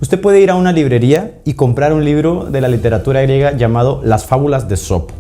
Usted puede ir a una librería y comprar un libro de la literatura griega llamado Las Fábulas de Esopo.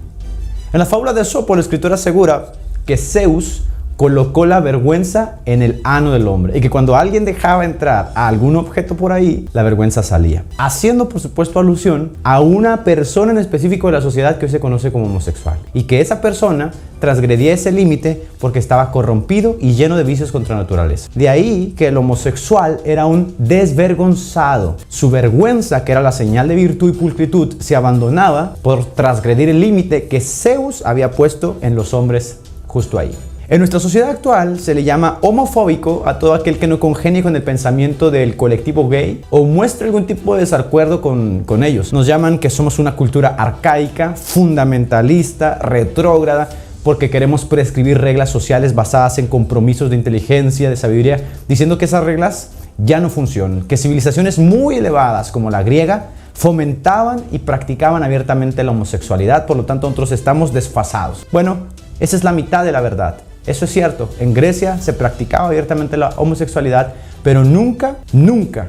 En las Fábulas de Esopo, el escritor asegura que Zeus colocó la vergüenza en el ano del hombre y que cuando alguien dejaba entrar a algún objeto por ahí, la vergüenza salía. Haciendo, por supuesto, alusión a una persona en específico de la sociedad que hoy se conoce como homosexual. Y que esa persona transgredía ese límite porque estaba corrompido y lleno de vicios contra la naturaleza. De ahí que el homosexual era un desvergonzado. Su vergüenza, que era la señal de virtud y pulcritud, se abandonaba por transgredir el límite que Zeus había puesto en los hombres justo ahí. En nuestra sociedad actual se le llama homofóbico a todo aquel que no congenie con el pensamiento del colectivo gay o muestre algún tipo de desacuerdo con ellos. Nos llaman que somos una cultura arcaica, fundamentalista, retrógrada, porque queremos prescribir reglas sociales basadas en compromisos de inteligencia, de sabiduría, diciendo que esas reglas ya no funcionan, que civilizaciones muy elevadas como la griega fomentaban y practicaban abiertamente la homosexualidad, por lo tanto nosotros estamos desfasados. Bueno, esa es la mitad de la verdad. Eso es cierto, en Grecia se practicaba abiertamente la homosexualidad, pero nunca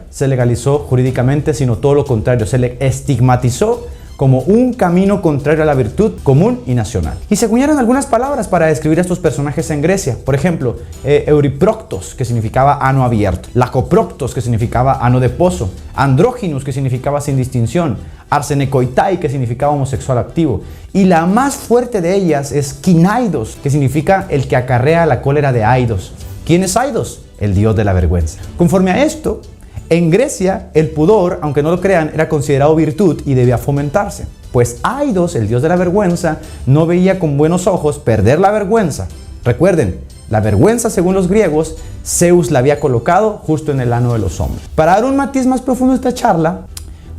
se legalizó jurídicamente, sino todo lo contrario, se le estigmatizó como un camino contrario a la virtud común y nacional. Y se acuñaron algunas palabras para describir a estos personajes en Grecia. Por ejemplo, Euriproctos, que significaba ano abierto; Lacoproctos, que significaba ano de pozo; Andróginus, que significaba sin distinción; Arsenekoitai, que significaba homosexual activo. Y la más fuerte de ellas es Kinaidos, que significa el que acarrea la cólera de Aidos. ¿Quién es Aidos? El dios de la vergüenza. Conforme a esto, en Grecia, el pudor, aunque no lo crean, era considerado virtud y debía fomentarse. Pues Aidos, el dios de la vergüenza, no veía con buenos ojos perder la vergüenza. Recuerden, la vergüenza, según los griegos, Zeus la había colocado justo en el ano de los hombres. Para dar un matiz más profundo a esta charla,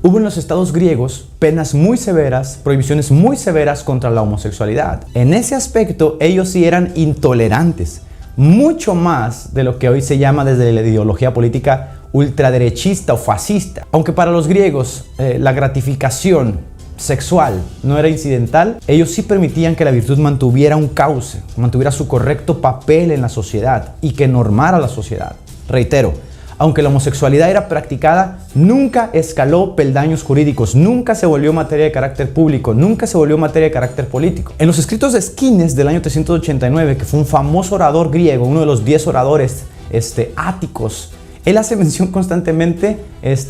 hubo en los estados griegos penas muy severas, prohibiciones muy severas contra la homosexualidad. En ese aspecto, ellos sí eran intolerantes, mucho más de lo que hoy se llama desde la ideología política ultraderechista o fascista. Aunque para los griegos la gratificación sexual no era incidental, ellos sí permitían que la virtud mantuviera un cauce, mantuviera su correcto papel en la sociedad y que normara la sociedad. Reitero, aunque la homosexualidad era practicada, nunca escaló peldaños jurídicos, nunca se volvió materia de carácter público, nunca se volvió materia de carácter político. En los escritos de Esquines del año 389, que fue un famoso orador griego, uno de los 10 oradores áticos, él hace mención constantemente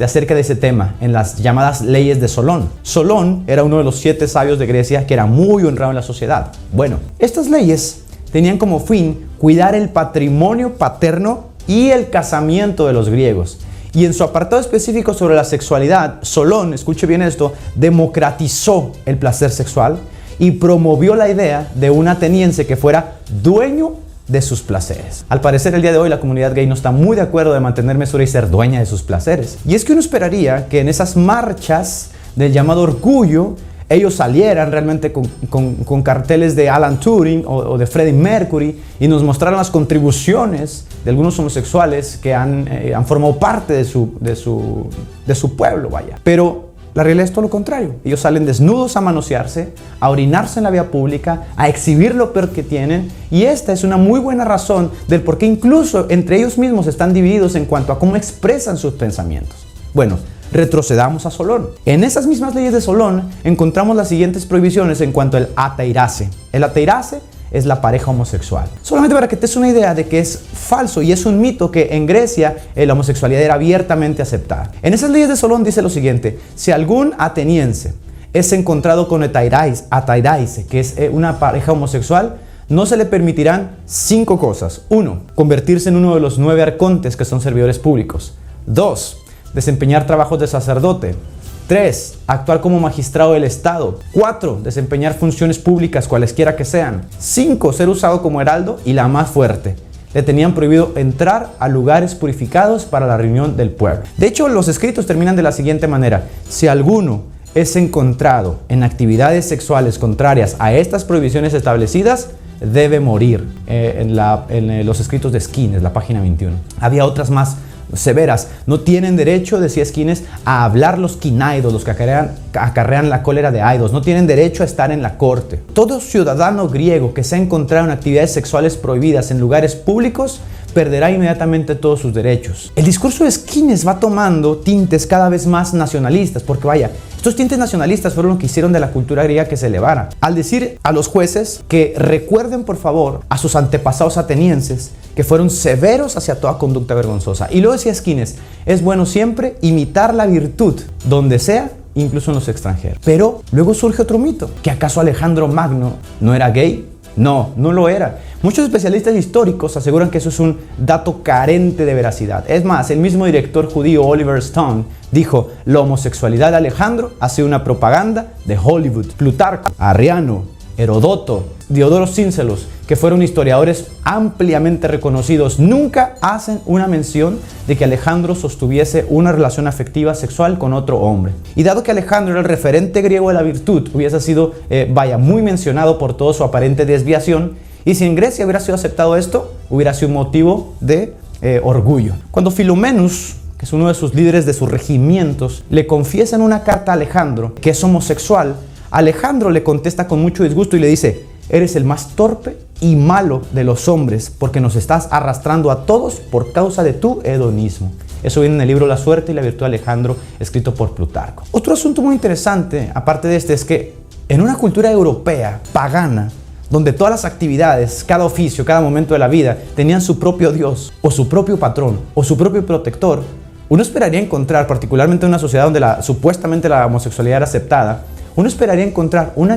acerca de ese tema en las llamadas leyes de Solón. Solón era uno de los 7 sabios de Grecia que era muy honrado en la sociedad. Bueno, estas leyes tenían como fin cuidar el patrimonio paterno y el casamiento de los griegos. Y en su apartado específico sobre la sexualidad, Solón, escuche bien esto, democratizó el placer sexual y promovió la idea de un ateniense que fuera dueño de sus placeres. Al parecer, el día de hoy la comunidad gay no está muy de acuerdo de mantener mesura y ser dueña de sus placeres. Y es que uno esperaría que en esas marchas del llamado orgullo ellos salieran realmente con carteles de Alan Turing o de Freddie Mercury y nos mostraran las contribuciones de algunos homosexuales que han formado parte de su pueblo, vaya. Pero la realidad es todo lo contrario. Ellos salen desnudos a manosearse, a orinarse en la vía pública, a exhibir lo peor que tienen, y esta es una muy buena razón del por qué incluso entre ellos mismos están divididos en cuanto a cómo expresan sus pensamientos. Bueno, retrocedamos a Solón. En esas mismas leyes de Solón encontramos las siguientes prohibiciones en cuanto al ateirase. El ateirase es la pareja homosexual. Solamente para que te des una idea de que es falso y es un mito que en Grecia la homosexualidad era abiertamente aceptada. En esas leyes de Solón dice lo siguiente: si algún ateniense es encontrado con ateiraise, que es una pareja homosexual, no se le permitirán 5 cosas. 1. Convertirse en uno de los 9 arcontes que son servidores públicos. 2. Desempeñar trabajos de sacerdote. 3. Actuar como magistrado del Estado. 4. Desempeñar funciones públicas cualesquiera que sean. 5. Ser usado como heraldo. Y la más fuerte: le tenían prohibido entrar a lugares purificados para la reunión del pueblo. De hecho, los escritos terminan de la siguiente manera: si alguno es encontrado en actividades sexuales contrarias a estas prohibiciones establecidas, debe morir. En los escritos de Esquines, la página 21. Había otras más severas. No tienen derecho, decía Esquines, a hablar los quinaidos, los que acarrean la cólera de Aidos. No tienen derecho a estar en la corte. Todo ciudadano griego que se ha encontrado en actividades sexuales prohibidas en lugares públicos perderá inmediatamente todos sus derechos. El discurso de Esquines va tomando tintes cada vez más nacionalistas, porque vaya, estos tintes nacionalistas fueron lo que hicieron de la cultura griega que se elevara. Al decir a los jueces que recuerden por favor a sus antepasados atenienses, que fueron severos hacia toda conducta vergonzosa. Y luego decía Esquines, es bueno siempre imitar la virtud, donde sea, incluso en los extranjeros. Pero luego surge otro mito, que acaso Alejandro Magno no era gay. No, no lo era. Muchos especialistas históricos aseguran que eso es un dato carente de veracidad. Es más, el mismo director judío Oliver Stone dijo, la homosexualidad de Alejandro ha sido una propaganda de Hollywood. Plutarco, Arriano, Herodoto, Diodoro Síncelo, que fueron historiadores ampliamente reconocidos, nunca hacen una mención de que Alejandro sostuviese una relación afectiva sexual con otro hombre. Y dado que Alejandro era el referente griego de la virtud, hubiese sido, muy mencionado por toda su aparente desviación, y si en Grecia hubiera sido aceptado esto, hubiera sido un motivo de orgullo. Cuando Filomenus, que es uno de sus líderes de sus regimientos, le confiesa en una carta a Alejandro que es homosexual, Alejandro le contesta con mucho disgusto y le dice, eres el más torpe y malo de los hombres porque nos estás arrastrando a todos por causa de tu hedonismo. Eso viene en el libro La suerte y la virtud de Alejandro, escrito por Plutarco. Otro asunto muy interesante, aparte de este, es que en una cultura europea, pagana, donde todas las actividades, cada oficio, cada momento de la vida tenían su propio dios, o su propio patrón, o su propio protector, uno esperaría encontrar, particularmente en una sociedad donde supuestamente la homosexualidad era aceptada, uno esperaría encontrar una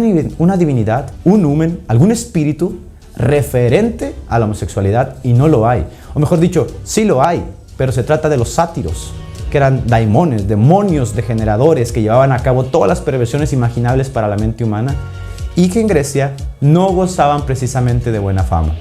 divinidad, un numen, algún espíritu referente a la homosexualidad, y no lo hay. O mejor dicho, sí lo hay, pero se trata de los sátiros, que eran daimones, demonios degeneradores que llevaban a cabo todas las perversiones imaginables para la mente humana y que en Grecia no gozaban precisamente de buena fama.